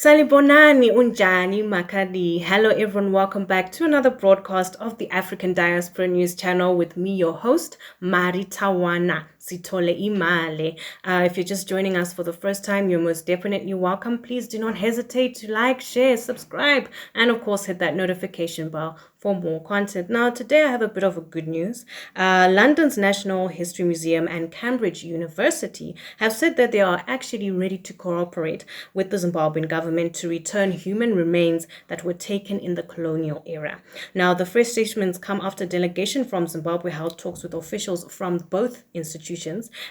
Salibonani unjani makadi. Hello everyone, welcome back to another broadcast of the African Diaspora News Channel with me, your host, Maritawana. Sitole Imale. If you're just joining us for the first time, you're most definitely welcome. Please do not hesitate to like, share, subscribe, and of course hit that notification bell for more content. Now, today I have a bit of a good news. London's National History Museum and Cambridge University have said that they are actually ready to cooperate with the Zimbabwean government to return human remains that were taken in the colonial era. Now, the fresh statements come after a delegation from Zimbabwe held talks with officials from both institutions,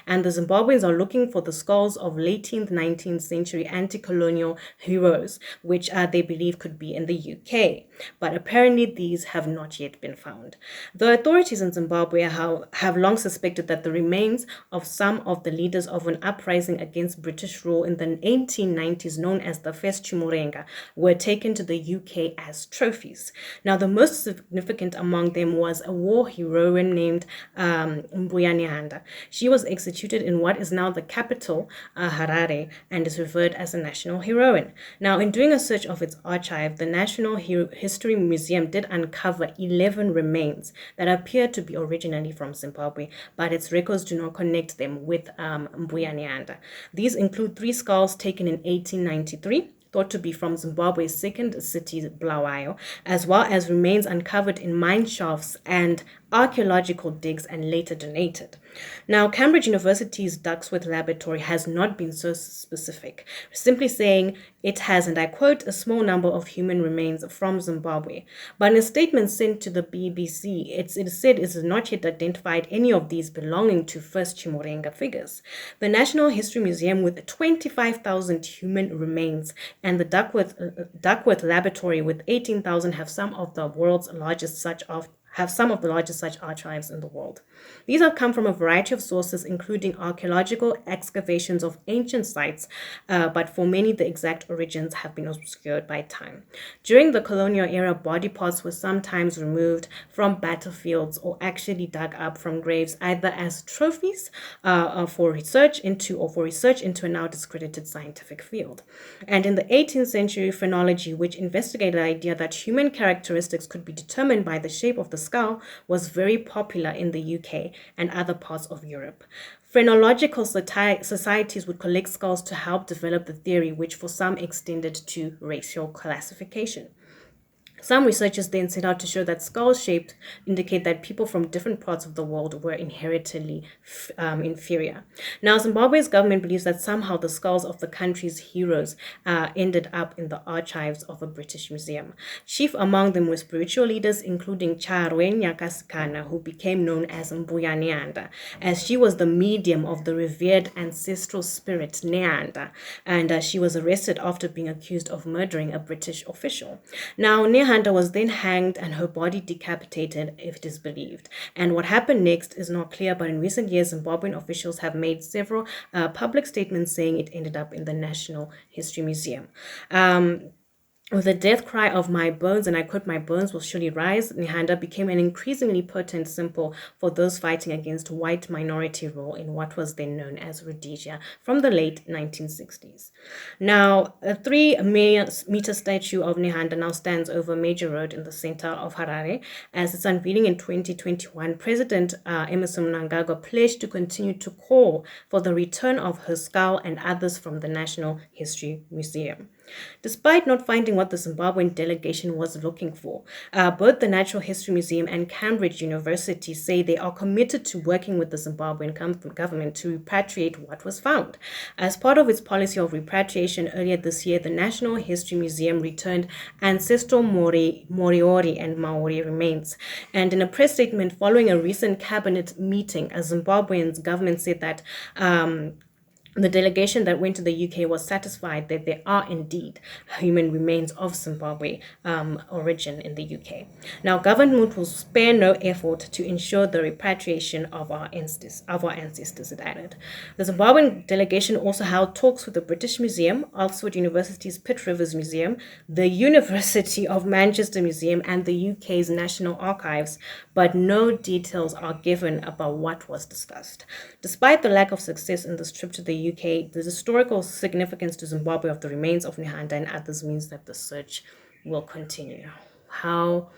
and the Zimbabweans are looking for the skulls of late 19th century anti-colonial heroes, which they believe could be in the UK. But apparently these have not yet been found. The authorities in Zimbabwe have long suspected that the remains of some of the leaders of an uprising against British rule in the 1890s, known as the First Chimurenga, were taken to the UK as trophies. Now, the most significant among them was a war heroine named Mbuyanianda. She was executed in what is now the capital, Harare, and is revered as a national heroine. Now, in doing a search of its archive, the National History Museum did uncover 11 remains that appear to be originally from Zimbabwe, but its records do not connect them with Mbuyanianda. These include 3 skulls taken in 1893, thought to be from Zimbabwe's second city, Bulawayo, as well as remains uncovered in mine shafts and archaeological digs and later donated. Now, Cambridge University's Ducksworth Laboratory has not been so specific, simply saying it has, and I quote, a small number of human remains from Zimbabwe. But in a statement sent to the BBC, it said it has not yet identified any of these belonging to first Chimurenga figures. The National History Museum, with 25,000 human remains, and the Duckworth Laboratory with 18,000 have some of the largest such archives in the world. These have come from a variety of sources, including archaeological excavations of ancient sites, but for many, the exact origins have been obscured by time. During the colonial era, body parts were sometimes removed from battlefields or actually dug up from graves, either as trophies for research into a now discredited scientific field. And in the 18th century, phrenology, which investigated the idea that human characteristics could be determined by the shape of the skull, was very popular in the UK and other parts of Europe. Phrenological societies would collect skulls to help develop the theory, which for some extended to racial classification. Some researchers then set out to show that skulls shaped indicate that people from different parts of the world were inherently inferior. Now, Zimbabwe's government believes that somehow the skulls of the country's heroes ended up in the archives of a British museum. Chief among them were spiritual leaders, including Charwe Nyakasikana, who became known as Mbuyanianda, as she was the medium of the revered ancestral spirit Neanda, and she was arrested after being accused of murdering a British official. Now, Hunter was then hanged and her body decapitated, if it is believed. And what happened next is not clear, but in recent years, Zimbabwean officials have made several public statements saying it ended up in the National History Museum. With the death cry of "my bones," and I quote, "my bones will surely rise," Nihanda became an increasingly potent symbol for those fighting against white minority rule in what was then known as Rhodesia from the late 1960s. Now, a 3-meter statue of Nihanda now stands over a major road in the center of Harare. As its unveiling in 2021, President Emmerson Mnangagwa pledged to continue to call for the return of her skull and others from the National History Museum. Despite not finding what the Zimbabwean delegation was looking for, both the Natural History Museum and Cambridge University say they are committed to working with the Zimbabwean government to repatriate what was found. As part of its policy of repatriation earlier this year, the National History Museum returned ancestral Moriori and Maori remains. And in a press statement following a recent cabinet meeting, a Zimbabwean government said that the delegation that went to the UK was satisfied that there are indeed human remains of Zimbabwe origin in the UK. Now, government will spare no effort to ensure the repatriation of our ancestors, it added. The Zimbabwean delegation also held talks with the British Museum, Oxford University's Pitt Rivers Museum, the University of Manchester Museum, and the UK's National Archives, but no details are given about what was discussed. Despite the lack of success in this trip to the UK, the historical significance to Zimbabwe of the remains of Nihanda and others means that the search will continue. How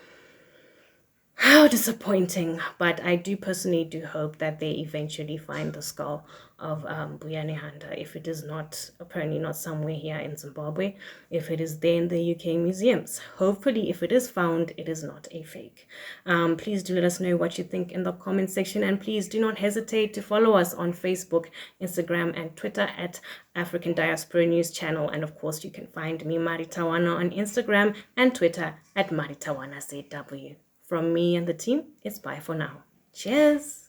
disappointing, but I do personally do hope that they eventually find the skull of Buya Nihanda. If it is not, apparently not somewhere here in Zimbabwe, if it is there in the UK museums. Hopefully, if it is found, it is not a fake. Please do let us know what you think in the comment section, and please do not hesitate to follow us on Facebook, Instagram, and Twitter at African Diaspora News Channel. And of course, you can find me, Maritawana, on Instagram and Twitter at Maritawana ZW. From me and the team, it's bye for now. Cheers!